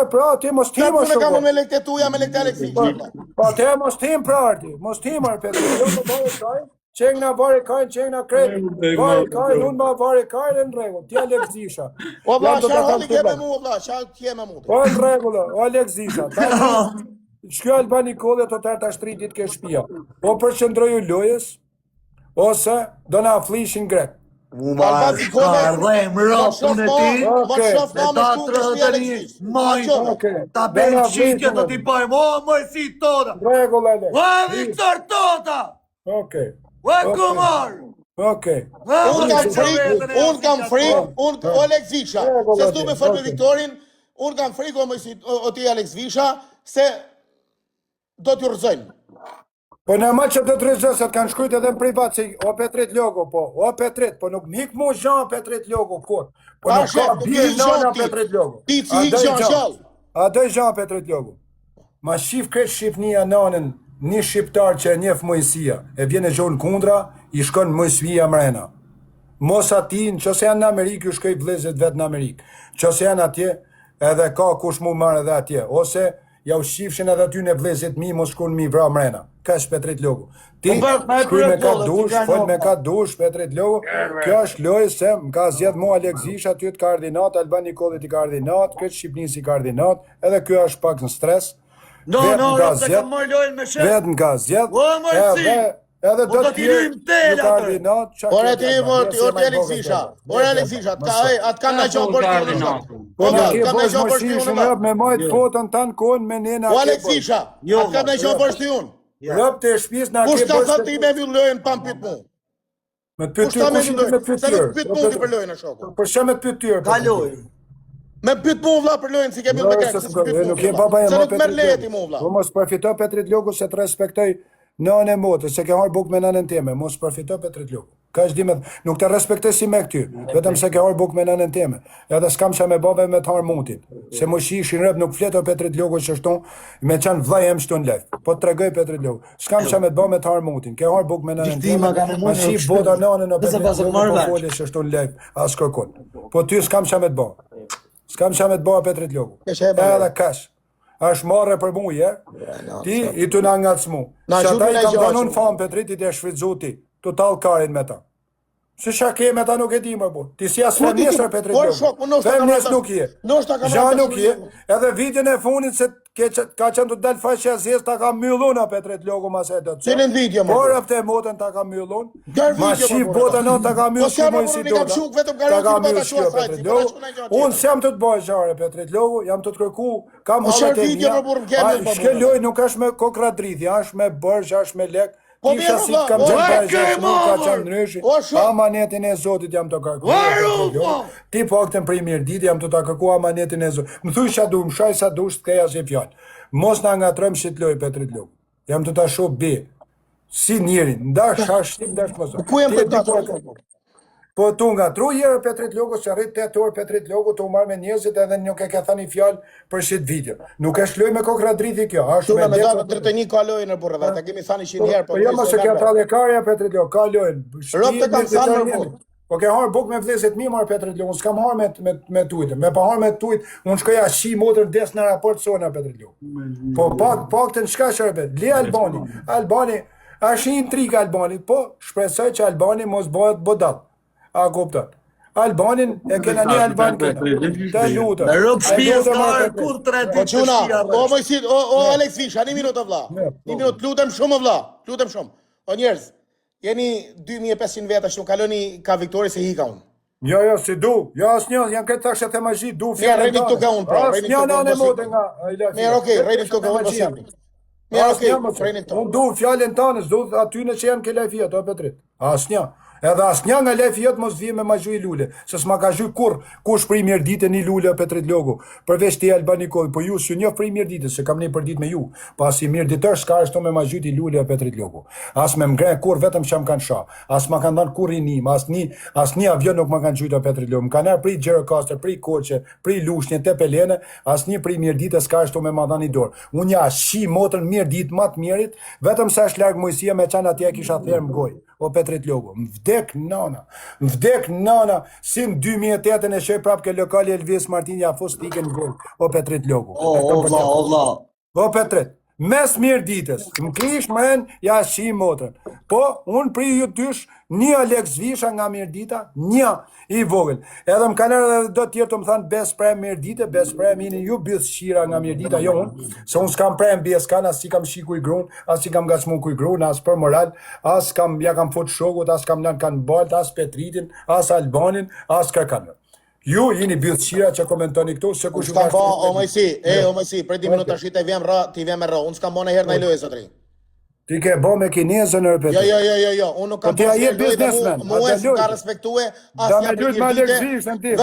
pra, ti mos tim Unë kam me lekte tuja, me lekte Aleksisha. Po te mos tim pra arti, mos tim ar Petri, jo të bëjë kaj, qeng na vari kaj, qeng na kret, vari kaj, unë ma vari kaj në rregull, ti Aleksisha. O vlla, çfarë halli ke me mua vlla, çfarë ke me mua? Po në rregull, o Aleksisha. Shkjo Albani Kolli të tërë të shtritit ke shpia. O përqëndroju lojës, ose do na flishin grek. Albani Kolli, më rrotën e ti, e ta të rëdëni majtë, ta bejmë qitje të t'i pajmë, o mëjësi toda, o Viktor Tota, o Kumar. Unë kam frikë, o Alex Visha, se s'du me fërë me Viktorin, unë kam frikë o ti Alex Visha, se do t'ju rëzojnë. Po në ma që do të rëzojnë, se t'kanë shkrujt edhe në privat, si o Petrit Logo, o Petrit, po nuk m'hik mu Jean Petrit Logo, kur. Po nuk ka bje nana Petrit Logo. Ti si hik Jean Gjall. A doj Jean Petrit Logo. Ma shif kretë Shqipnia nanën, një shqiptar që e njef mojësia, e vjene gjonë kundra, i shkon mojësvija mrena. Mos ati, në qëse janë në Amerikë, ju shkoj vlezit vetë në Amerikë. Qëse janë atje, edhe ka kush mu marë edhe atje. Ose, ja u shifshin edhe aty në vlezit mi, mos shkon mi vra mrena. Ka është Petrit Logo. Ti, shkuj me ka dush, fol me ka dush, Petrit Logo. Kjo është lojë se më ka zjedh mu Aleksisha, aty të koordinat, Albani Kolli të koordinat, këtë Shqipni si koordinat, edhe kjo është pak në stres. Vetë në ka zjedh, edhe do t'jirë një koordinat. Ore ti, orti Aleksisha, atë kanë në gjohë për t'ju Po në ke bësh më shishën rëp me majtë fotën tanë konë me nena. O Aleksisha, atë kanë në gjohë për t'ju. Rëp të shpis në ke bësh... Kush ta thot ti me vjullojnë pa më pyt mu? Me të pyt tyr, kush me pyt tyr? Se me të pyt mu ti për lojnë e shoko. Për shë me të pyt tyr? Ka lojnë. Me pyt mu vla për lojnë si ke bjull me kekë, se nuk jem papa e se ma nuk merr leje ti mu vla. Po mos përfito Petrit Logu se të respektoj nënë e motë, se ke harë buk me nënën teme, mos përfito Petrit Logu. Ka është dimet, nuk të respektoj si me këty, vetëm se ke harë buk me nënën teme. Edhe s'kam që me bave me të harë mutin. Se më shishin rëp nuk fleto Petrit Logu që shton, me qanë vlaj em shton lef. Po të tregoj Petrit Logu. S'kam që me të me të harë mutin, ke harë buk me nënën teme, ma shif bota nënën o Petrit Logu po folje që shton lef, as kërkon. Po ty s'kam që me të bë. S'kam që me të bë Petrit Logu. Edhe kash. Ashtë marrë për muje, ti i të nga ngacë mu. Se ata i kam danon fanë Petrit, i të shfridzu ti, të talë karin me ta. Se qa ke me ta nuk e di më bu. Ti si asë fem njësër Petrit Logu. Fem njës nuk je. Gja nuk je. Edhe videon e funit se ka qënë të delë faqe zjes ta ka myllun a Petrit Logu ma se do të që. Cilin video më? Por afte motën ta ka myllun. Ma shif botën në ta ka myllun që mojë si do ta ka myllun shkjo Petrit Logu. Unë se jam të të bëjë gjare Petrit Logu, jam të të kërku, kam halet e mja. Shke loj nuk është me kokradrithi, është me bërgj, është me lek. Kisha si të kam qenë bajgjash, nuk ka qenë nërëshi, amanetin e Zotit jam të kërku. Ti po këtën prej mirë dit, jam të të kërku amanetin e Zotit. Më thuj sa du, më shaj sa du, shtë keja si fjallë. Mos nga trëmë shqit loj Petrit Logu. Jam të të shoh be. Si njerin, ndash shashtim, ndash mëso. Ku jem të të Po tu nga tru jere Petrit Logu, se rrit 8 orë Petrit Logu, tu marrë me njëzit edhe nuk e ke thani fjallë për shqit video. Nuk është loj me kokradrithi kjo, ashtë me lekë. Me 31 ka lojë në burë, dhe të kemi thani 100 herë. Po jema se ke tralekarja Petrit Logu, ka lojën. Rëp të kam thanë në burë. Po ke harë buk me vlezit mi marrë Petrit Logu, s'kam harë me tujtë. Me pa harë me tujtë, unë shkoja shi motër des në raport sona Petrit Logu. Po pak të në shka shërbet, li Albani, është intriga Albani, po shpresoj që Albani mos bëhet bodal. A kupton. Albanin e kena një Alban këna. Të lutë. Në rëpë shpjes të arë kur të redit të shia. O mëjësit, o Alex Visha, një minutë vla. Një minutë, lutem shumë vla. Lutem shumë. O njerëz, jeni 2500 veta që nuk kaloni ka Viktori se hika unë. Jo, si du. Jo, asë një, jam këtë thashet e mazhi, du fjallën tane. Rejnit tuke unë, pra. Asë një në mote nga. Mirë, okej, rejnit tuke unë pësjapni. Mirë, okej, rejnit tuke. Unë du fjallën tanës, du aty në që janë ke lefia, to Petrit. Asë një. Edhe asë një nga lefi jëtë mos vje me ma gjuj lule, se s'ma ka gjuj kur kush prej mirë dite një lule Petrit Logu, përveç të Albani Kolli, po ju s'ju një prej mirë dite, se kam një për dit me ju, pa si mirë ditër s'ka është me ma gjuj t'i lule Petrit Logu. As me mgre kur vetëm që më kanë sha, as ma kanë dhanë kur rinim, as një avion nuk ma kanë gjuj t'a Petrit Logu, më kanë erë prej Gjerokaster, prej Koqe, prej Lushnje, te Pelene, as një prej mirë dite s'ka është me ma dhanë i dorë. Unë ja shi motën mirë ditë matë mirit, vetëm se është largë mojësia me qanë atje kisha therë më goj, o Petrit Logu. vdek nana, si në 2008 e shoj prap ke lokali Elvis Martinja Fostikën gol, o Petrit Logu. O vlla. O Petrit, mes mirë ditës, më kish mren, ja shi motrën. Po, unë pri ju tysh, një Alex Visha nga mirë dita, një i vogël. Edhe më kanë edhe do tjerë të më thanë bes prem mirë dite, bes prem ini ju bës shira nga mirë dita, jo unë, se unë s'kam prem bjes kanë, as si kam shiku i grun, as si kam gacmu ku i grun, as për moral, as ja kam fut shokut, as kam lanë kanë balt, as Petritin, as Albanin, as kërkanë. Ju jeni bjëllësira që komentoni këtu, se ku shumë ba, o mëjsi, prej 10 minuta shi të vjem me rra, unë s'kam bo në herë në i lojë, sotri. Ti ke bo me kinezën në rëpetit. Jo, unë nuk kam bo në herë lojë dhe mu e s'm ka respektue, asja prej birdite,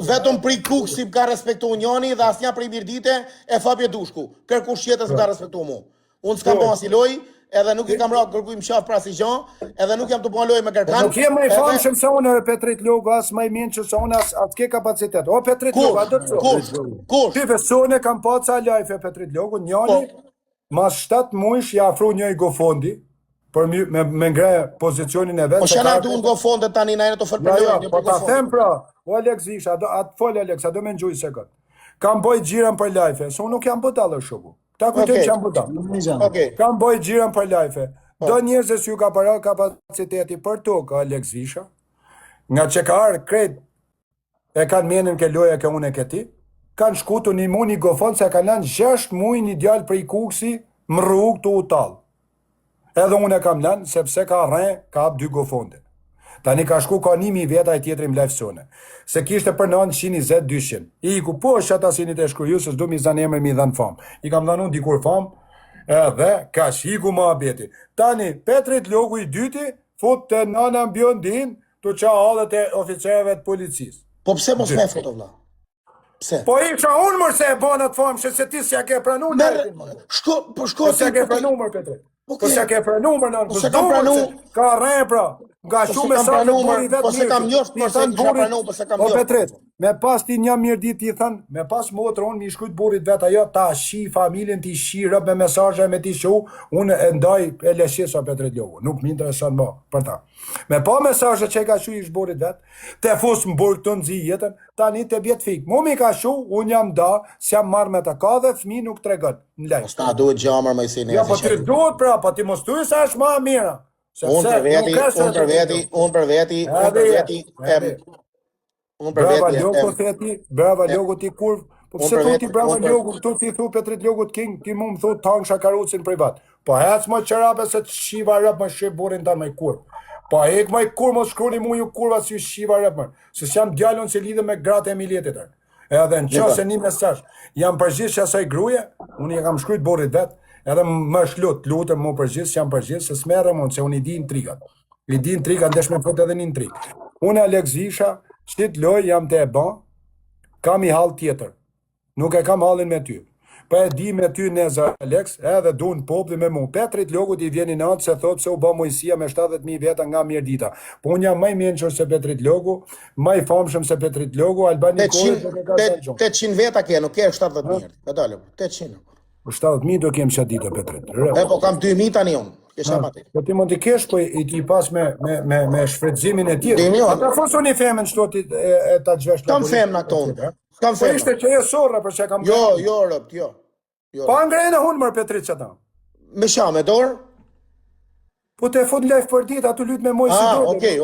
vetëm pri kuksi m'ka respektu njoni dhe asja prej birdite e Fabje Dushku. Kërkush jetës m'ka respektu mu. Unë s'kam bo as i lojë, edhe nuk i kam ra kërkuj më shaf pra si gjan, edhe nuk jam të po lojë me kërkan. Nuk jem më i famshëm se unë e Petrit Logu, as më i minë që se unë as ke kapacitet. O Petrit Logu, a do të Kur? Ti vesone kam pa ca lajfe Petrit Logu, njani, mas 7 mujsh ja afru një i gofondi, për me ngre pozicionin e vetë. Po që na du në gofonde tani na e në të fërpërlojnë. Po ta them pra, o Alex Visha, atë folë Alex, a do me ngjuj se këtë. Kam boj gjirën për lajfe, se unë nuk jam bëtallë shoku. Ta kujtoj që jam bëtallë. Kam boj gjirën për lajfe. Do njerëzës ju ka para kapaciteti për tokë, Alex Visha, nga që ka arë kret, e kanë menën ke loja ke unë e këti, kanë shkutu një mu një gofon, se kanë lanë 6 muj një djallë prej kuksi, më rrugë të utalë. Edhe unë e kam lanë, sepse ka rren, ka apë 2 gofonde. Tani ka shku ka 1000 veta e tjetëri më lefësone. Se kishte për 920-200. I ku po është ata sinit e shkruju, se s'du mi zanë emër mi dhanë famë. I kam dhanë unë dikur famë, edhe ka shiku ma abeti. Tani, Petrit Logu i dyti, fut të nana Biondin, të qa halët e oficerëve të policisë. Po pse mos me foto vla? Pse? Po isha unë mërë se e banat famë, se ti s'ja ke pranu në shko s'ja ke pranu mërë, Petrit. Po s'ja ke pranu mërë në s'ja ke pranu. Ka rren pra. Nga shumë e sa të buri vetë mirë. Po se kam njoft, po se kisha pranu, po se kam njoft. O Petrit, me pas ti një mirë dit ti thënë, me pas motrë unë mi shkujt burit vetë ajo, ta shi familjen, ti shi rëp me mesazhe me ti shu, unë e ndaj e leshisa Petrit Logu. Nuk më interesan ma për ta. Me pa mesazhe që ka shu ish burit vetë, te fus më burg të nëzi jetën, tani te bjet fik. Mu mi ka shu, unë jam da, si jam marrë me ta ka dhe fmi nuk tregon. Në sta duhet gjamër me si ja, po ti duhet pra, po ti mos tuj sa është ma mira. Unë për veti, brava Logu ti kur, po pse thoti brava Logu, këtu ti thu Petrit Logu të king, ti mu më thu tang shakarucin privat. Po hec më qërape se të shiva rëp më shqip burin tanë më i kur. Po hek më i kur, mos shkruni mu ju kurva si shiva rëp më. Se s'jam djallon se lidhe me gratë e miljetit tërë. Edhe në qëse një mesazh, jam përgjithë që asaj gruje, unë i kam shkrujt burit vetë, edhe më shlut, lutëm mu përgjithë, që jam përgjithë, se s'merë mund, se unë i di intrigat. I di intrigat, ndesh me fut edhe një intrig. Unë Alex Visha, qëtit loj, jam të e ban, kam i hal tjetër. Nuk e kam halin me ty. Po e di me ty Neza Alex, edhe du në popli me mu. Petrit Logu ti vjeni natë se thot se u ba mojësia me 70.000 veta nga mirë dita. Po unë jam maj menqër se Petrit Logu, maj famshëm se Petrit Logu, Albani Kore... 800 veta ke, nuk ke 70.000. Ka dalë, 800. 70.000 do kem që dita Petrit. E po kam 2.000 tani unë. Po ti mund t'i kesh, po i ti pas me shfredzimin e tjerë. Ata fosu një femen qëto e ta gjvesh... Kam femen a tonë. Po ishte që e sorra për që kam... Jo, rëpt, jo. Pa ngrejnë hunë mërë Petrit që ta? Me qa, me dorë? Po te fut lejf për dit, atu lyt me mojë si dorë. Okej.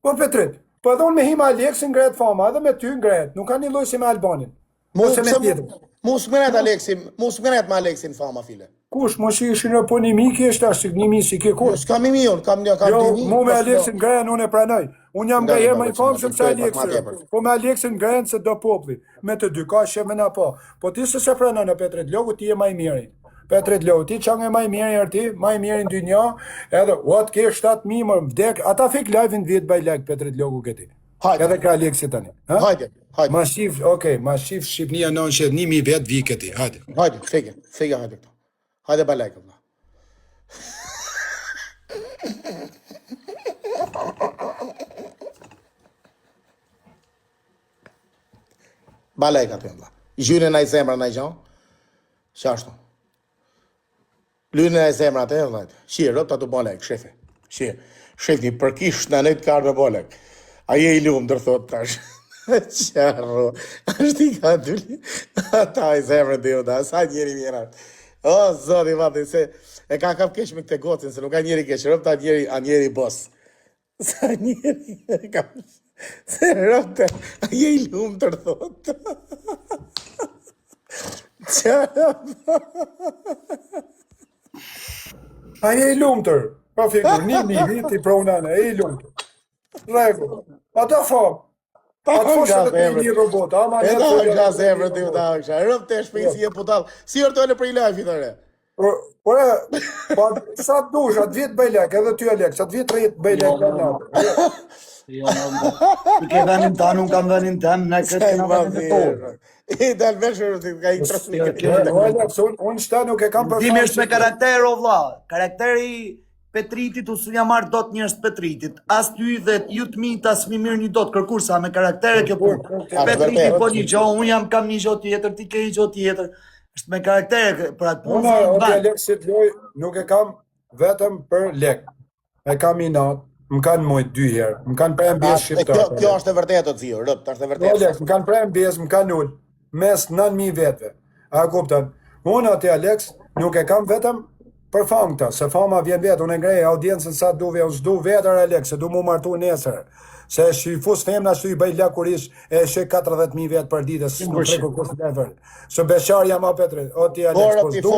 Po Petrit, po edhe unë me hima Aleksin ngrejet fama, edhe me ty ngrejet, nuk ka një loj si me Albanin. Ose me tjetër. Mus ngrejet me Aleksin fama, file. Kush, mos i ishin po 1.000 kështë ashtë, 1.000 si ke kush? S'kam 1.000 unë, kam 2.000. Jo, mu me Aleksin ngrejen unë e pranoj. Unë jam nga herë më i famshëm se Aleksin. Po me Aleksin ngrejen se do popli. Me të dy ka sheme na po. Po ti se pranon në Petrit Logu, ti e maj miri. Petrit Logu, ti qang e maj miri arti, maj miri në dy nja, edhe what ke 7.000 më vdek, ata fik live-in vjetë baj like Petrit Logu këti. Edhe ka Aleksit tani. Hajde. Ma shif, ma shif Shqipnia non që 1.000 vetë vi këti, hajde. Hajde, fike hajde këto. Hajde ba like, vla. Ba like atë, vla. Gjyre na i zemra na i gjan. Qashtu. Lynë e zemrat e vëllajt. Shie, rop ta të bolek, shefe. Shie. Shefi përkish në nejt karë me bolek. A je I lumë, dërë thot tash. Qarro. Ashtë I ka dulli. Ata I zemrën dhe da. Sa njeri mjerat. O, zoti, vati, se e ka kap kesh me këte gocin, se nuk ka njeri kesh. Rop ta njeri bos. Sa njeri ka... Se rop ta, a je I lumë, dërë thot. Qarro. A je I lumëtër, pa figur, një viti pronane, e I lumëtër. Regu, ata fam. Atë foshe të një robot, ama e da është gaz emrë të ju da është. Rëp të shpejsi e putal. Si orë të e për I live, itare? Ore, sa të dush, atë vjetë bëjlek, edhe ty Alex, atë vjetë rejtë bëjlek në natë. I ke venin ta, nuk kam venin tem, ne këtë këna venin të tonë. I dalë meshër të ka I trasmi. Alex, unë shta nuk e kam Dimi është me karakter, o vla. Karakteri Petritit, unë s'ja marrë dot njërës Petritit. As ty dhe ju të mitë, as mi mirë një dot kërkursa me karaktere kjo punë. Petritit po një gjo, unë jam kam një gjo tjetër, ti ke një gjo tjetër. Është me karaktere për atë punë. Unë Alexit loj, nuk e kam vetëm për lek. E kam I natë. Më kanë mujtë 2 herë, më kanë prejnë mbjes shqiptarë. Kjo është e vërtetë të zio, rëp, është e vërtetë. Alex, më kanë prejnë mbjes, më kanë ullë, mes 9.000 vetëve. A kuptan, unë ati Alex, nuk e kam vetëm për famë këta, se fama vjen vetë, unë e ngrej audiencën sa duve, unë s'du vetër Alex, se du mu martu nesër. Se shifus femna shtu I bëj lakurish, e shë 40.000 vetë për ditës, nuk preku kusë të efer. Se beqar jam a Petrit, o ti Alex, po s'du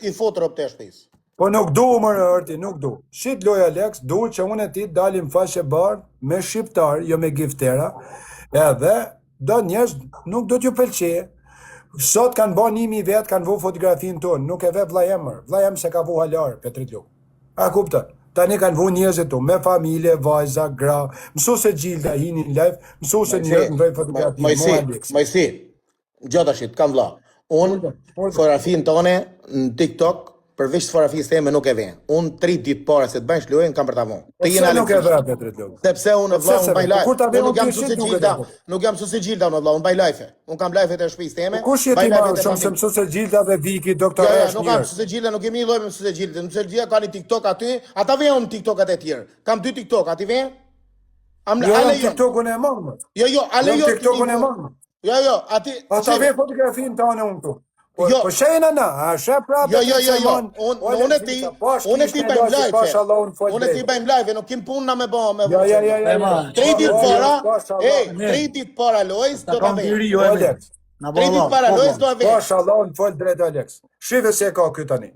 I fot rëp të shpis. Po nuk du më rëti, nuk du. Shit loj Alex, du që unë e ti dalim faqe bardh me shqiptar, jo me giftera, edhe do njerëz nuk do t'ju pëlqeje. Sot kanë bo 1.000 vetë, kanë vu fotografin tonë, nuk e ve vlajemër. Vlajem se ka vu halar, Petrit Luk. A kuptën? Tani kanë vu njerëzit tu, me familje, vajza, gra, mësu se Gjilda hinin live, mësu se njerëz në vej fotografi. Majsi, gjota shit, kam vla. Unë, fotografin tone në TikTok, përveç fotografisë teme nuk e vjen. Unë 3 ditë para se të bëjnë shlojën kam për ta vonë. Pse nuk e vjen Petrit Luk? Sepse unë vëlla unë bëj live. Unë nuk jam mësues Gjilda. Nuk jam mësues Gjilda unë vëlla, unë bëj live. Unë kam live të shtëpisë teme. Kush je ti më shumë se mësues Gjilda dhe Viki, doktor Resh. Nuk kam mësues Gjilda, nuk kemi një lloj me mësues Gjilda. Mësues Gjilda kanë TikTok aty, ata vjen në TikTokat e tjerë. Kam 2 TikTok, aty vjen? Ale TikTokun e mam. Jo, ale jo TikTokun e mam. Jo, aty. Ata vjen fotografinë tonë unë këtu. Po shena na, a shë prapë. Jo. Unë e ti bëjmë live. Unë e ti bëjmë live, nuk kim punë na me bë me. Jo. 3 ditë para, 3 ditë para lojës do ta vë. 3 ditë para lojës do ta vë. Mashallah, unë fol drejt Alex. Shive se ka ky tani.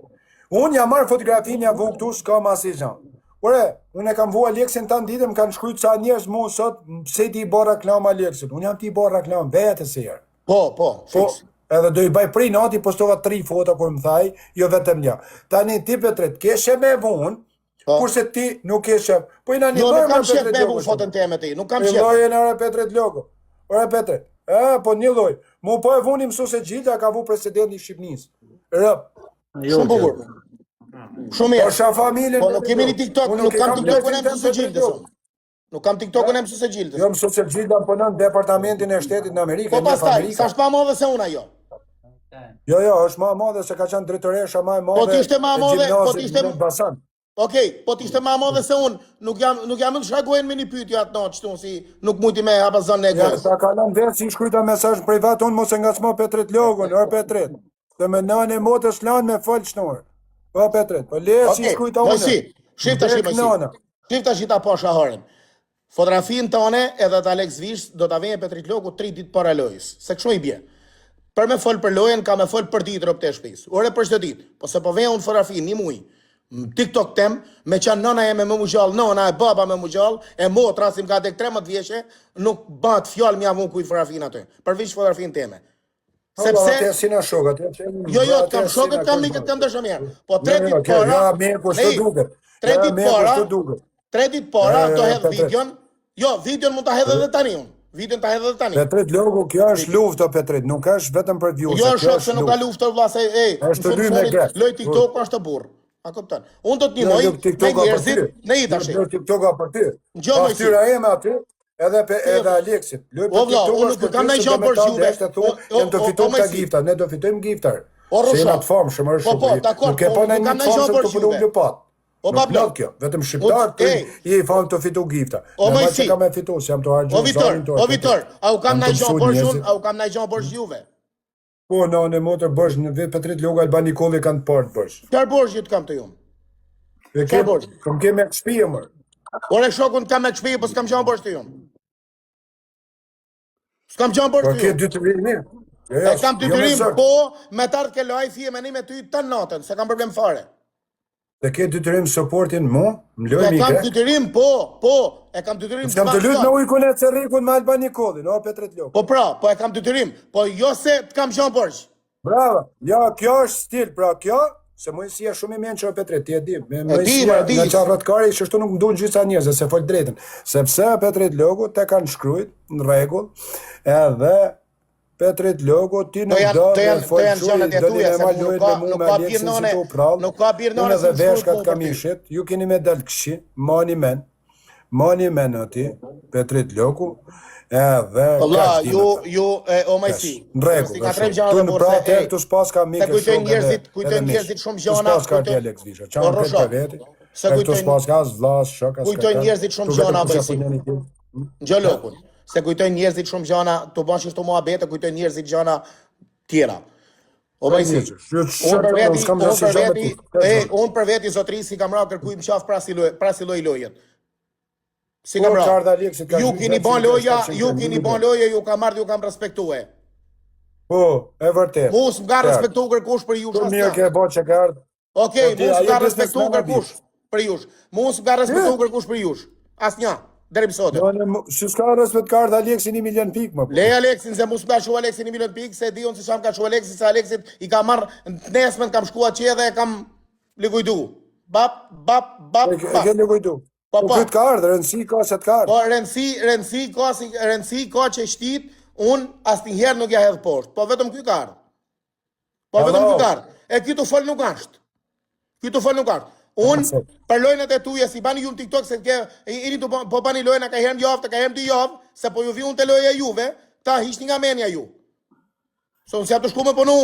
Unë jam marr fotografinë, ja vu këtu, s'ka mas i gjën. Ore, unë e kam vu Alexin tanë ditë, më kanë shkruajtur sa njerëz mu sot, pse ti bë reklam Alexit. Unë jam ti bë reklam vetë se herë. Po. Edhe do I bëj prej nati, postova 3 foto kur më thaj, jo vetëm një. Tani ti Petrit, keshe me vun, kurse ti nuk keshe. Po ina një nuk kam shef me vun fotën teme ti, nuk kam shef. Një lojë në Petrit Logo. Ore Petrit, po një lojë. Mu po e vunim mësues Gjilda, ka vu presidenti I Shqipnisë. Rëp. Shumë bukur. Shumë mirë. Po sha familjen. Po nuk kemi një TikTok, nuk kam TikTokun e mësues Gjildës. Nuk kam TikTokun e mësues Gjildës. Jo mësues Gjilda punon në departamentin e shtetit në Amerikë. Po pastaj, sa është pa modhe se unë ajo. Jo, është më e madhe se ka qenë drejtoresha më e madhe. Po ti ishte më e madhe, po ti ishte Basan. Okej, po ti ishte më e madhe se unë, nuk jam të shkagojnë me një pyetje atë natë, çtu si nuk mujti me hapazon ne gjë. Ja, ka lënë vetë si shkruajta mesazh privat unë mos e ngacmo Petrit Logun, Petrit. Se me nënë motës lan me fol shnur. Po Petrit, po le si shkruajta unë. Po si, shif tash më. Shif tash ta po shaharin. Fotografin tone edhe të Alex Vish do ta vjen Petrit Logu 3 ditë para lojës. Se kështu I bie. Për me fol për lojën, ka me fol për ditë rëp të shtëpisë. Ore për çdo ditë. Po se po vjen unë fotografin një muj. TikTok tem, me qanë nëna e me më gjallë, nëna e baba me më gjallë, e motra si më ka dek 13 vjeqe, nuk bat fjallë mja mu kuj fotografin aty. Përveç fotografin teme. Sepse... si në shokët. Jo, kam shokët, kam mikët, kam dëshë mirë. Po 3 ditë para... 3 ditë para do hedhë videon. Jo, videon mund ta hedhë edhe tani unë. Videon ta hedhë edhe tani. Petrit Logu, kjo është luftë, Petrit, nuk është vetëm për views. Jo, shok se nuk ka luftë vëlla se është dy me gre. Loj TikTok është të burr. A kupton? Unë do të ndihmoj me njerëzit në i tash. Loj TikTok për ty. Ngjoj Fytyra eme aty, edhe Aleksit. Loj TikTok. Unë nuk kam ndaj gjë për juve. Ne do fitojmë ka gifta, ne do fitojmë giftar. O Se rrusha. jena të famë shumë Po, shumë. dakor, Nuk e pa në nuk një kam të famë ndaj se gjo të përru për një pat. O Nuk babla. plot kjo, vetëm shqiptar të i famë të fitu gifta. O Në ma Mojsi. që kam e fitu, se jam të hargju O Vitor, zanin të o Vitor, a u kam Jam ndaj të gjo mësu bërsh unë, njerëzit. a u kam ndaj gjo bërsh juve? Po, në motër bësh, në vetë Petrit Loga, Alban Nikolli kanë të partë bësh. Qërë bërsh ju të kam të jumë? Këm keme e këshpije, mërë. Ore shokun të kam me këshpije, po s'kam gjo bërsh të jumë. S'kam gjo bërsh Po, të ke jumë. dy të rini. E kam dy të rimë, po, me tartë ke loj, fije me një me ty të natën, se kam problem fare. Dhe ke dy të rimë supportin mu, më loj E mike. kam dy të rimë, po, e kam dy të rimë. S'kam të lutë në ujkun e Cerrikun me Alban Nikolli, no, Petrit Loga. Po pra, po e kam dy të rimë, po jo se të kam gjo bërsh. Bravo, ja, kjo është stil, pra kjo, se mu si e shumë i menë që o Petrit, ti e di, me di. në qarratkari, që shtu nuk mdojnë gjitha njëzë, se folë drejtën, sepse Petrit Logu te kanë shkrujt në regull, edhe Petrit Logu ti nuk do dhe folë qujt, do një ma lojt me mu me Aleksin si tu prallë, unë edhe veshkat kam ishit, ju keni me del këshi, mani men ati, Petrit Logu, edhe Allah, ju, o Mojsi. në regull, tu në pra të të s'pas ka mike shumë kujtojnë njerëzit shumë gjona. S'pas ka Alex Visha, qanë këtë të veti, e këtu s'pas ka vlas, shok, kujtojnë njerëzit shumë gjona, Mojsi. Gjolokun. Se kujtojnë njerëzit shumë gjana, të banë që shtu mua bete, kujtojnë njerëzit gjana tjera. O Mojsi, unë për veti zotri si kam ra kërkuj më qaf pra si loj lojet. Si kam ra. Ju kini ban loja, ju kam ardhë, ju kam respektue. Po, e vërtet. Mus më ka respektu kërkush për jush asnja. Mirë ke bo që ka ardhë. Okej, mus më ka respektu kërkush për jush. Mus më ka respektu kërkush për jush. Asnja. Deri pësote. Si s'ka respekt ka ardhë Aleksin 1 milion pik, më. Lej Aleksin, se mu s'ka shu Aleksin 1 milion pik, se di unë si sham ka shu Aleksin, se Aleksin i ka marrë në nesmen, kam shkua qe dhe kam ligujdu. Bap. E ke ligujdu. Po këtë ka ardhë, rëndësi ka se të ka ardhë. Po rëndësi ka që shtit, unë asë njëherë nuk ja hedhë poshtë, po vetëm ky ka ardhë. E ky të folë nuk ashtë. Unë, për lojnët e tuja, si bani ju në TikTok, se ini po bani lojnë, ka herën javë, ka herën 2 javë, se po ju vi unë të lojë e juve, ta hishtë nga menja ju. So, nësja të shku me punu,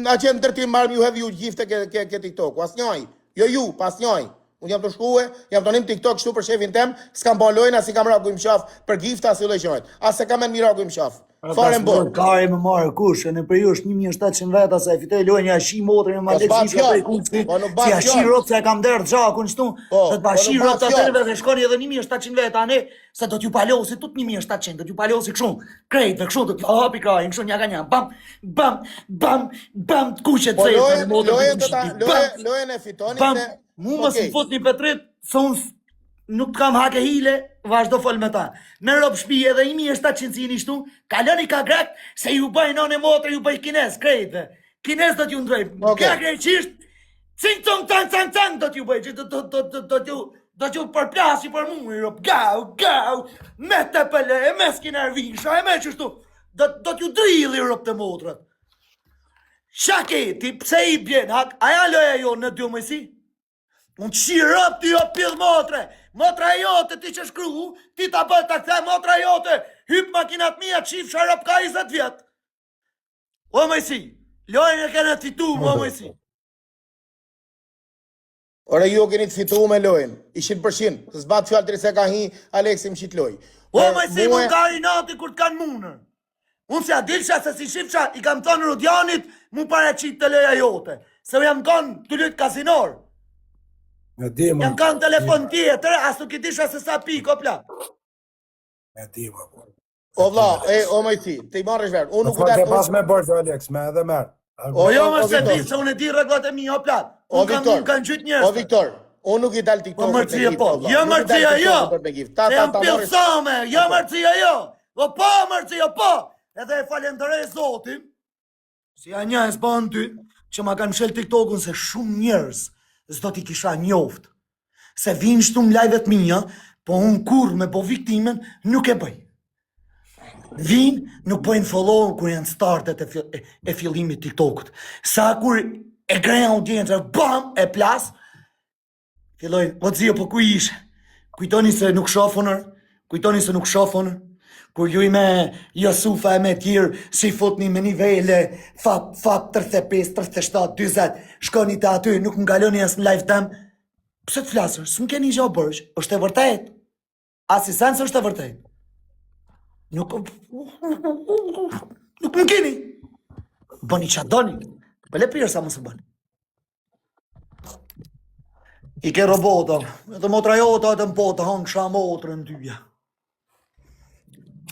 në qenë ndërtim marrë ju hedhë ju gjifte ke TikTok, as njoj, jo ju, pas njoj. Unë jam të shkuhe, jam të njëm TikTok shtu për shefin tem, s'kam bo lojnë, as i kam raku im shaf për gifta, as i lojqojnë, as se kam e në miraku im shaf. Fare më bërë. Kare më marë kush, në për ju është 1700 veta, se e fitoj lojnë ja shi motrën e ma leksisha për i kusti, si ja shi ropë, se e kam derë gjakë, unë shtu, se të ba shi ropë të atërve dhe shkoni edhe 1700 veta, ne, se do t'ju palosi, tut 1700, do t'ju palosi këshu, krejt dhe këshu, do t'ju hapi krajnë, këshu një ka një, bam, të kushet të zejtë, lojën e fitoni se... Mu më si fut një Petrit, se unë nuk të kam hake hile, vazhdo fol me ta. Me rob shpije dhe 1700 si një shtu, kaloni ka grakt, se ju bëj nën e motrë, ju bëj kines, krejtë. Kines do t'ju ndrej. Kja krejqisht, cing do t'ju bëj, do t'ju përplasi për mu, i rob, gau, me të pële, e me s'kinar visha, e me qështu, do t'ju drilli rob të motrët. Shake, ti pse i bjen, aja loja jo në dy mëjsi? Unë të shirëp të jo pidhë motra jote ti që shkru, ti ta bët të këthe motra jote, hypë makinat mija qif sharëp ka 20 vjetë. O mëjsi, lojnë e kene të fitu, o mëjsi. Ore ju keni të fitu me lojnë, i 100%, të zbat fjallë të se ka hi Aleksi më qitë lojë. O mëjsi, më nga i nati kur të kanë munër. Unë si adilësha se si shifësha, i kam thonë Rudjanit, mu pare qitë të leja jote, se jam konë të lytë kasinor. Jam kanë telefon tjetër, as nuk i disha se sa piko pla. O vla, o mëjti, të i marrë shverë. Unë nuk u dhe pas me bërë, Alex, me edhe merë. O jo më se di, se unë e di reglat e mi, o plat. Unë kanë gjytë njështë. O Viktor, unë nuk i dalë TikTok. O mërcija po, jo mërcija jo. Se jam pilsome, jo mërcija jo. O po mërcija po. Edhe e falendërej Zotin, si a një e s'banë ty, që ma kanë shel TikTokun se shumë njërës s'do t'i kisha njoftë. Se vinë shtu m'lajvet mija, po unë kur me po viktimen nuk e bëj. Vinë, nuk bëjnë follow kur janë startet e fillimit TikTokut. Sa kur e greja audiencë, bam, e plas, fillojnë, o dzio, po ku ishe? Kujtoni se nuk shofonër, Kur ju me Josufa e me tjirë, si futni me nivele, fap 35, 37, 20, shkoni të aty, nuk më galoni as në live tem, pse të flasër, s'm keni gjo bërsh, është e vërtet, as i sanë se është e vërtet. Nuk më keni, bëni që doni, pële pirë sa më së bëni. I ke robota, edhe motra jota edhe më po të hangë shra motrë në dyja.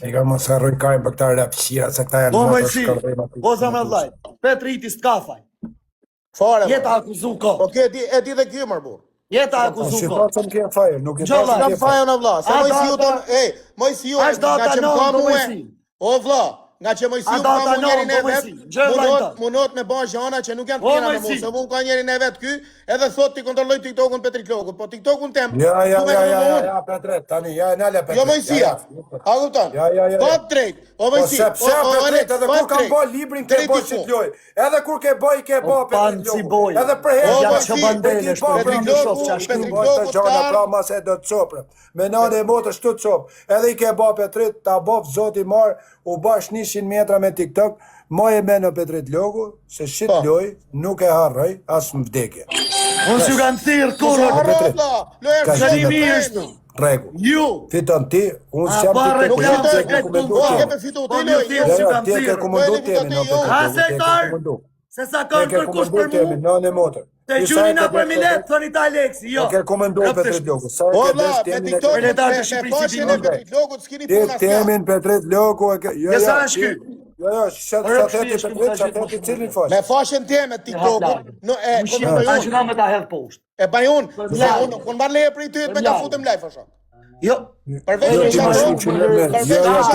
I ka mos harroj kajmë për këta rapsira, se këta janë Po motor mëjsi, shkërdhema. po zamra vlaj, Petriti s'kafaj, Fare. jeta akuzu ko, Po ke e di dhe kymër, bu. jeta Si akuzu ko. thot se më ke fajër, nuk e Gjo, thot se Kam më ke fajo në vlla, se A moj si ju data- ton, moj si ju, Ashtë data nga që më non, ka po mua, moj si. o vlla, nga që moj si A ju data ka mu njerin non, e po moj vet, si. Gjë vajta. munot me ba gjana që nuk janë Po tjera moj me mu, si. se mu ka njerin e vet ky, edhe thot ti kontrolloj TikTokun Petrit Lokut, po TikTokun tem, Ja, Petret, tani, ja, nale Petret. Jo mojësia, a kupton? Ja. Thot drejt, o Po mojësi, sepse Petret, edhe kur kam bë librin ke bë si t'loj. Edhe kur ke bë i ke bë pan Petrit si Loku. boj. Edhe për O, herë mojësi, që bandele, Petrit Loku, Petrit Loku gjona t'kar, pra mas e do të copra. Me nane e motë shtu të copë. Edhe i ke bë Petrit, ta bof zoti marë, u bash 100 metra me TikTok, moj e me në Petrit Loku, se shit loj, nuk e harroj, as më vdekje. Unë që kanë thirë kurën, Petrit. Ka shanimirështu, Regu. ju, Fiton ti, unë A, s'jam barre, TikTok, nuk jam jam se se ke këtë komendu po, ti. kepe fitu, po ti një loj, thirë që kanë Ti e ke thirë. komendu Bëjni temi, fitu në ti, jo. Petrit A, Loku, se ti e ke karë? komendu. Se sa Ti e kanë ke kërkush komendu për temi, mu, nane motër. të Ti sa gjuni e na ke për desh milet, thoni ta Aleksi, jo. Ti ke komendu Petrit Loku. Sa e O ke vlla, desh me temin e TikTok, Kretar të me Shqipërisë faqen ti e Petrit Lokut s'kini Ti puna s'ka. temin Petrit Loku e ke... Ja, sa është ky? Jo, sa theti Petrit, sa theti cilin faqe. Me faqen time TikTokun, no e komentoj Ta unë. që nga me ta hedhë poshtë. E baj unë, se unë kur mban leje për i tyt me ta futem live ashtu. Jo, Përveç Jo, me ti ma shato, shif që në me, përveç ti me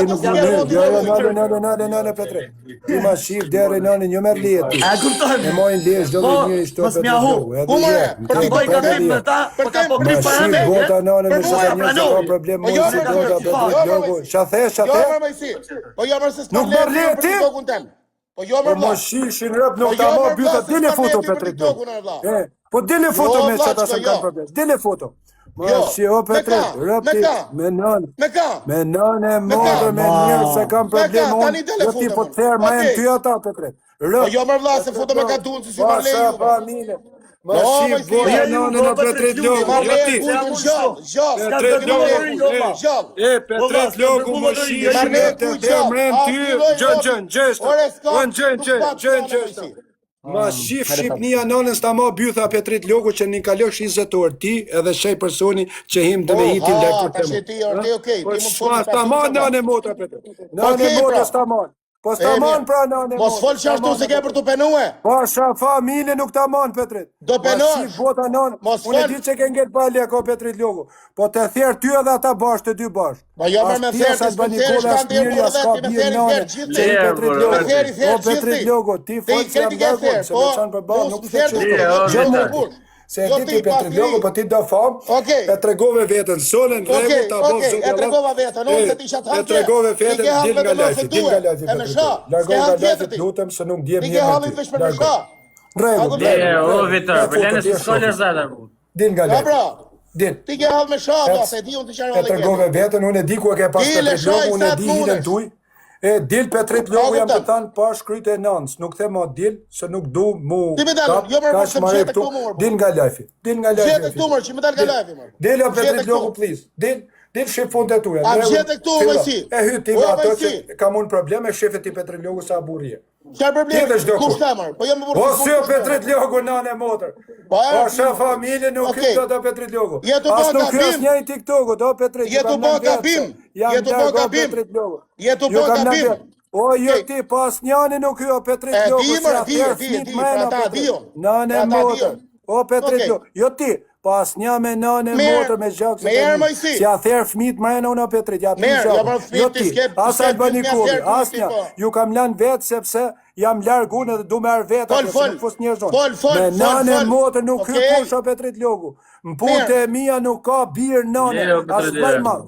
nuk shato, më mirë, nane, Petrit. Ti ma shif deri nane, një merë lijet ti. a kuptojnë. E mojnë lijet, shdo dhe njëri shto mos Petrit m'ja hu. Loku. Ku më e? Për Ka ti bëj ka gabim me ta, po ka po Ma kri para shif me. bota nane, me Për shata mua, njërë që ka problem, Po mojnë jo, si për bota jo, Petrit jo, Loku. Shathe, Jo më mësi. Po jo më se s'ka Nuk leje bër leje për ti? TikTokun tem. Po jo më Po vlla. mos shishin rëp, nuk Po ta jo, ma mër, byta, vlla, se dile s'ka foto neti për Petrit TikTokun, Loku. vlla. Po dile foto Jo, me vlla, qëta çka se jo. kanë problem. Dile foto. Jo. Ma si o Me Petrit, ka? rëp Me ti, ka? me nën. Me ka? Me nën e Me modër ka? me njerë se kam problem ka, tani unë. dele Jo ti foto, po mon. të therë ma e në Okej. ty ata Petrit. Po jo më vlla se foto me ka duan se si marr leje Pasa juve. familje. Ma No, shif ma si, bota jo, nane në Petrit Ti Loku. marr Jo leje ti. gundën gjallë, gjallë. Petrit Ti marr leje Loku. gundën gjallë. Petrit Loku më Ti shifin marr e leje të gundën therë mren gjallë. ty. Gjën, Ore s'ka. gjën. Ma shif Shqipnia nënën s'ta ma bytha Petrit Loku që një kalosh 20 orë ti edhe shej personi që him dhe me hitin ha, lek për tash të e ti, okej, Po ti mund s'ma të s'ta folësh ma pa nënë motra Petrit. Nënë Okej, motra pra. s'ta ma. Po s'ta man pra nënë motra. Mos fol që ashtu se ke për të penue. Po sha familje nuk ta man Petrit. Do penosh. Ma shif bota nënë. Mos Unë fol. di që ke ngel palja ko Petrit Loku. Po të therë ty edhe ata bashkë të dy bashkë. Po jo më me therë, ti s'po therë shkan të Nikola vetë, s'ka me birë therë nënë. gjithë. Që i Petrit Loku. Me therë Po Petrit Loku, ti fol se jam dërgun, se me qanë për bërë, nuk të që se e ti Petrit Loku, po ti do fam, e tregove vetën, solen, regu, ta bo zot e tregova vetën, unë se ti shatë e tregove vetën, dil nga lajfi, dil nga lajfi Petrit Loku. Largon nga lajfi, lutem, se nuk djem Ti një ke me hallit ty. vesh për me shka. Regu, O Vitor, pëllene se s'kole zada. dil nga Ja lajfi. bra, Dil. ti ke hall me shaka, se di unë të qarë E tregove vetën, unë e di ku e ke pas Dile, Petrit Loku, shaj, unë e sa di të hinën mundesh. tuj. E dil Petrit Loku jam të kupton. thanë pa shkryt e nënës, nuk the ma dil, se nuk du mu Ti me dalë, jo më kash se mare gjete këtu, këtu më dil nga lajfi, dil nga lajfi. Gjete këtu mërë, që me dalë nga lajfi mërë. Dil o Petrit Gjete Loku, këtu. please, dil shif fundet tuja. A Regu, gjete këtu, fillo. vajsi. E hy ti O, me ato vajsi. që kam unë probleme, shifet ti Petrit Loku sa burje. Qarë problem, Ti dhe çdo kush kur. ta mërë, po jo më burë. O si o Petrit Loku nane motër. O shë familje nuk Okej. hypë do Petrit Loku. Jetu As bo nuk gabim. hys njëri TikToku, do Petrit. Jetu kam bo lënë vetë, gabim. jam Jetu bo largo gabim. Petrit Loku. Jetu Ju bo kam lënë gabim. vetë. O jo Okej. ti pas njani nuk hyo Petrit E, Loku. di, si mërë, a di, therë di, fmit di, mrena, pra ta Petrit. dion. Nane Pra ta motër. dion. O Petrit Okej. Loku. Jo ti, pas një me nane Merë, motër me gjak me erë, mojsi. Si a therë fmit mrena unë o Petrit. Ja Merë, jo, mërë, fmit, Jo ti ti, s'ke- as s'ke Albani fmit me Kulli, atherë as fmit, një. po. Ju kam lënë vetë sepse jam larg unë dhe du me arë vetë Fol, atje, fol. se nuk fos njerëzon. Fol, fol, Me fol, nane fol. motër nuk Okej. hy kush o Petrit Loku. Më punë e mia nuk ka birë nane, Mirë, o as Petrit bëj Loku. ma.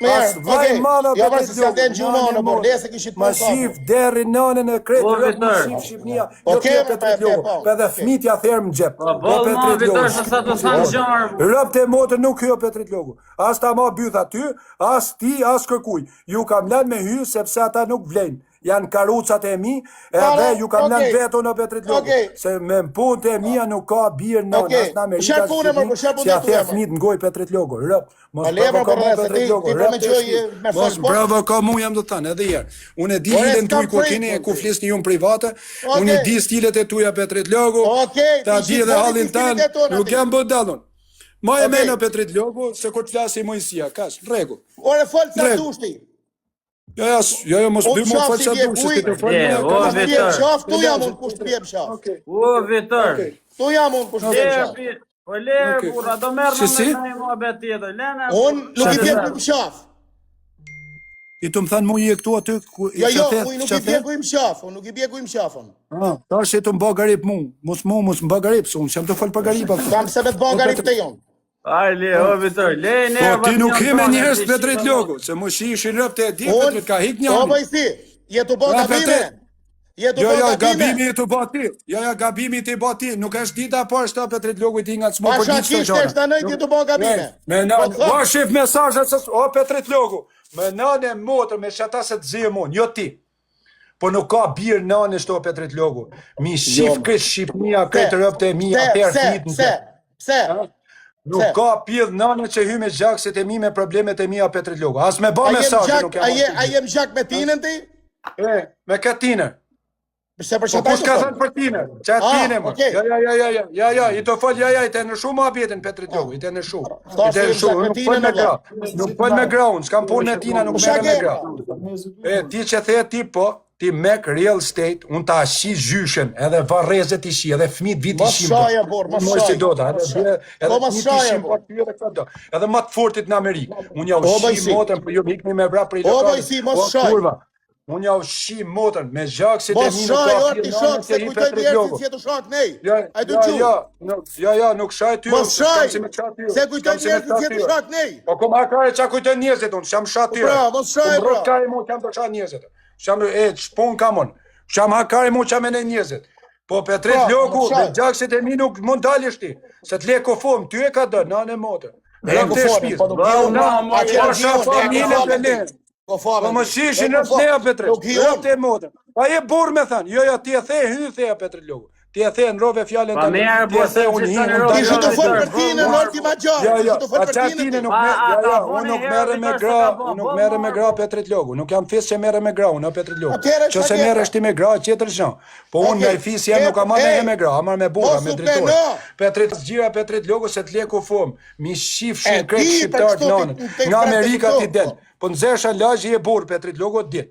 As vaj mana Ja Petrit se s'ka den gjumon, por lese kishit Ma shif deri nënën e kretë, O, rëp Vitor. më shif Shqipnia, Po, jo t'je keme, Petrit po, Logu, po, pe dhe po. fmit ja therë më gjep, Po, bol ma, Vitor, se sa të thanë gjarë. Rëp të motër nuk hyo Petrit Logu, as ta ma byth aty, as ti, as kërkuj, ju kam lan me hy, sepse ata nuk vlejnë. Janë karucat e mi, edhe ju kam lan veto në Petrit Logu. Se me punë e mia nuk ka birë në as në Amerika, si a the fmit në goj Petrit Logu. Rëp, mos provoka mu Petrit Logu, rëp të shpit. Mos provoka mu jam do të thënë, edhe jerë. Unë e di hilen tuj ku keni e ku flisni ju në private, unë e di stilet e tuja Petrit Logu, ta di edhe hallin tanë, nuk jam bë dallon. Ma e mena Petrit Logu, se kur të flasi Mojësia, kash, regu. Ore folë sa dushti. Jo, mos bëj më falë sa dush, se ti të folë Je, më. o, Vitor. Qaf, tu jam unë kusht t'bjem qaf. O, Vitor. Tu jam unë kusht t'bjem qaf. Po le, burra, do merë Si? në me bet tjetër. Lene, Unë nuk i bjem kujmë qaf. I të më thanë mu i e këtu aty, Jo, unë nuk i bjem kujmë qaf. Unë nuk i bjem kujmë qafën. Ta është e të mba garip mu, mos mba garip, se unë që jam të folë për garipa. Kam se me të bën garip të jonë. Aj, le, o, Vitor, le, ne... Po, ti nuk keme njërës Petrit Logu, se mu shi ishin rëp të e di, Petrit ka hik një O, anë. bëjsi, jetu bën gabime. Jetu Jo, bën gabime. gabimi i të bati. Jo, gabimi ti bati. Nuk është dita parë shta Petrit Logu i ti nga të smu për Pasha gjithë të kishtë e shtanëjt jetu bën gabime. Me nanë, o shif mesazhet se o Petrit Logu, me nanë e motër, me shata se të zhë mon, jo ti. Po nuk ka birë nanë shto Petrit Logu. Mi shif këtë Shqipnia, këtë rëpë të mi, atër fit në të. Pse? Nuk ka pidh nënë që hy me gjaksit e mi me problemet e mia Petrit Logu. As me ba mesazhe nuk A jam. jem gjak me tinën ti? Me këtë tine. Se për Po shëtaj kush ka thënë për tine? Që tine më. okej. Ja, i të fol, i të në shumë abetin Petrit Logu, i të në shumë. I të në shumë, nuk fol me gra. Nuk fol me gra unë, s'kam punë me tina, nuk mere me gra. Ti që the ti po, ti mek real estate, unë ta shi zhyshen, edhe varrezet i shi, edhe fmit vit i shi. Mos shaja, bor, mos Mos si shaja. do ta, edhe mos fmit i shaja, shi, bor. edhe më të fortit në Amerikë. Unë jau O, shi bëjsi. motën, për ju mikni me vra për i O, lokale. bëjsi, mos shaj. Kurva, unë jau shi motën, me gjaksit e Mos mi nuk shaj, ka orë ti shok, se kujtoj njerëzit që jetu shok nej. A i të gjuhë. Nuk shaj ty. Mos shaj, se kujtoj njerëzit që jetu shok nej. Po kom akare qa kujtoj njerëzit unë, sham shat tyre. Bra, mos shaj, bra. Ka i mu, qam të shat njerëzit. Sham shpun kamon. Sham hakare mu qam e në njerëzit. Po Petrit Bra, Logu, mos shaj. me gjaksit e mi nuk mund dalisht ti. Se të le kofom, ty e ka dë, nanë e motër. Leko fonin, po nuk Bra, hion, ma, atje ma, në shaf familje të le. Po më shishin në të neja Petrit. Nuk hion. Të motër. Pa je burë me thanë, jo, ti e the, hy theja Petrit Logu. Ti e the në rove fjallën Pa merë, ti e po, the, unë se hinë, që unë Ti shu të dalë. folë për tine në orti ma gjarë. Ti shu të folë për tine nuk ti. unë nuk merre me gra, unë nuk merre me gra Petrit Logu. Nuk jam fis që merre me gra, unë Petrit Logu. Atëherë, Që se atëherë. merresh ti me gra, qetër gjë. Po unë nga i fis jam nuk kam marrë me gra, am marrë me burra, mos me u drejtor. peno. Petrit zgjira Petrit Logu se të leku fum. Mi shif E shin krejt di, shqiptar për të kështu nonën. ti- ti- Nga ti- Amerika ti- ti del. Po nxesha lagji e burr Petrit Logu dit.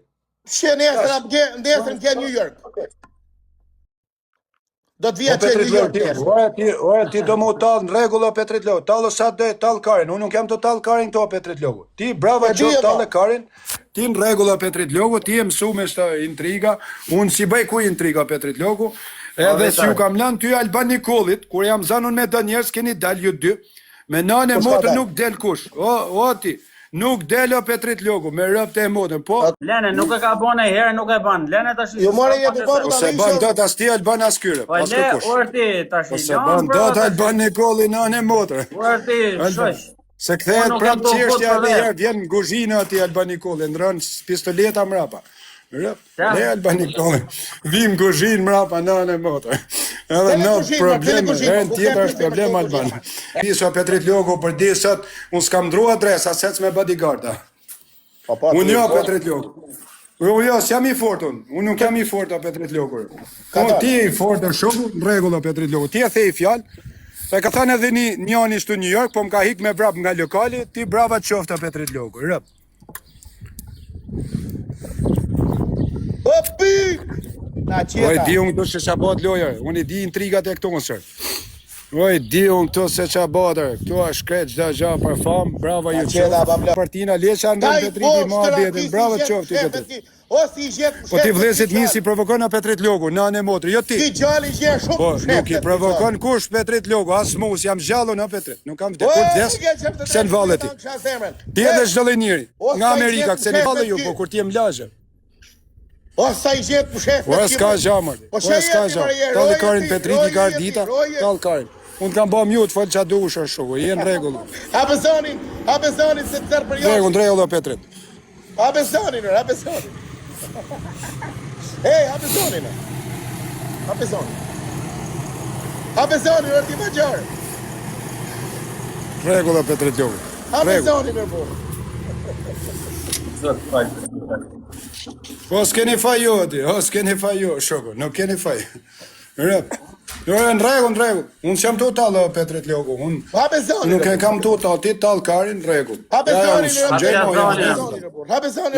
Shë nesër në New York. Do të vija Po që Petrit New York Logu, nesër. ti do mu tall në rregull o Petrit Logu. Tallo sa do tall karin. Unë nuk jam të tall karin këto o Petrit Logu. Ti brava E di, qof e tall po. e karin. Ti në rregull o Petrit Logu, ti e mësu me shta intriga. Unë si bëj ku intriga Petrit Logu. Edhe si ju kam lënë ty Alban Nikollit, kur jam zanun me do njerëz keni dal ju dy. Me nanë e Po, s'ka motër dal. nuk del kush. O ti. Nuk del o Petrit Logu me rëpt e motën. Po, Lene, nuk e ka bën e herë, nuk e ban. Lene tash. Jo, more jetu bën po se ban dot as ti Alban as kyre. Po Pas le, kërkush. orti tash. Po se ban dot Alban Nikolli nanë e motër. Orti, shoq. Se kthehet Unë nuk prap jam do çështja fut për edhe vetë. herë vjen në kuzhinë aty Alban Nikolli, ndron pistoleta mrapa. Rëp, Ja. le Alban Nikolli. Vim në kuzhinë mrapa nanë e motër. Edhe Kene në kuzhinë, problem, kene kuzhinë, herën ku tjetër kem është problem kuzhinë, Alban. kuzhinë. Pisa Petrit Logu për di sot, unë s'kam ndru adresa, sec me bodyguarda. Unë jo Petrit Logu. Jo, s'jam i fort unë nuk jam i fort o Petrit Logu. Unë ti i fort o shumë, në rregull o Petrit Logu. Ti e the i fjalë, se ka thënë edhe njani shtu në New York, po më ka hik me vrap nga lokali, ti brava të qofta Petrit Logu. Rëp. Opi! Na Oj, qeta. di unë këtu se qa bat loja, unë i di intrigat e këtu më sër. Oj, di unë këtu se qa batër, këtu është shkret gjda gja për famë, brava ju qeta, babla. qoftë. Partina leqa në Ka i Petriti ma postë betin, brava qoftë i Petrit. O si i gjet Po ti vlezit mi si provokon a Petrit Logu, nane motri, jo ti. Ti gjali gje shumë Po, shef. nuk i provokon kush Petrit Logu, as mus, jam gjallon në Petrit. Nuk kam vdekur vdes, se në valle ti. Ti edhe çdo njëri, nga Amerika, se në valle ju, po kur ti e mlazhe. O sa i gjet për shef. O s'ka gjamër, o s'ka gjamër. Talë karin Petriti, kar dita, talë karin. Unë kam ba mjut, falë qa dush është shuku, jenë regullu. Hape zonin se të tërë për jo. Regullu o Petrit. Hape zonin. Hey, hape zonin. Hape zonin, ti më gjarë. Regullu o Petrit Logu. Hape zonin, po. Zot, fal. O s'keni faj jo ti, o s'keni faj jo, shuku, nuk keni faj. Rëp. Në regull. Unë që jam tu talë o Petrit Logu, Hape zonin. nuk e kam tu talë, ti talë karin, regull. Hape zonin.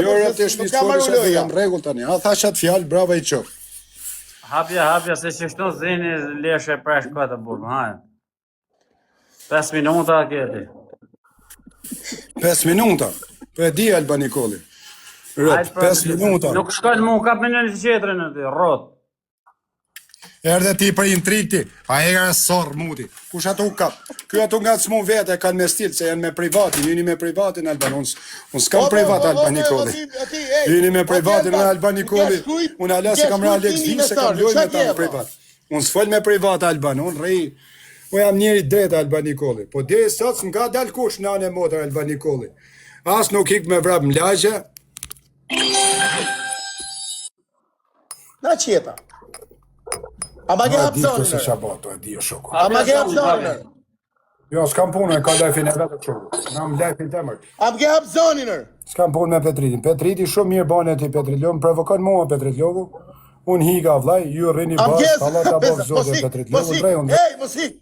Jo, rëp të shpis fori se jam regull tani. A tha qatë fjallë, brava i qokë. Hapja, se që shtu zini leshe presh këtë burë, hajë. 5 minuta këti. 5 minuta, po e di Alba Nikoli. Rëp, 5 minuta. Nuk shkojnë mu kap në një qetërin në ti, rot. Erdhe ti për intrikti, a e nga sorë muti. Kush ato u kap? Ky ato nga s'mu vete, kanë me stil, se janë me privatin, jeni me privatin Alban, unë s'kam privat Alba Nikoli. Jeni me privatin në Alba Nikoli, unë ala se kam ra Alex Vi, se kam loj me ta në privat. Unë s'fol me privat Alban, unë rej, unë jam njeri drejt Alba Nikoli. Po dhe sot s'mka dal kush në anë e motër Alba Nikoli. As nuk hik me vrap mlagje. Na qeta. A ma ke hapë zonin. Shabato, e di o shoku. A ma ke hapë zonin. Jo, s'kam punë, e ka lefin e vetë shoku. Nga më lefin të mërë. A ma ke hapë zonin. S'kam punë me Petritin. Petriti shumë mirë bane ti Petrit Logu, më provokon mua Petrit Logu. Unë higa vllaj, ju rrini bashkë, Allah ta bëf zotë Petrit Logu, drejt unë. Ej, mos hik.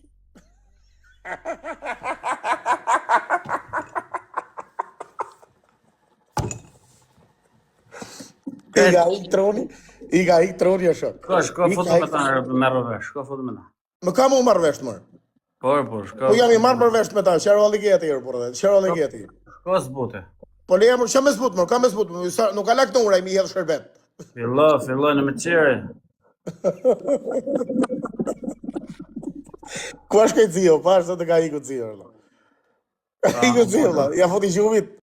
I ka ik troni o shok. Shko foto me ta me rëvesh, shko foto me ta. Më kam u marrë vesht mërë. Shko. Po jam i marrë për vesht me ta, qero aligeti jërë por dhe, qero aligeti. Shko s'bute. Po le jam, që me zbut mërë, ka me zbut mërë, nuk ka lak të ura i mi hedhë shërbet. Filloj në me qeri. Ku është kaj Cio, pa është të ka iku Cio. Iku Cio, ja foti qumit.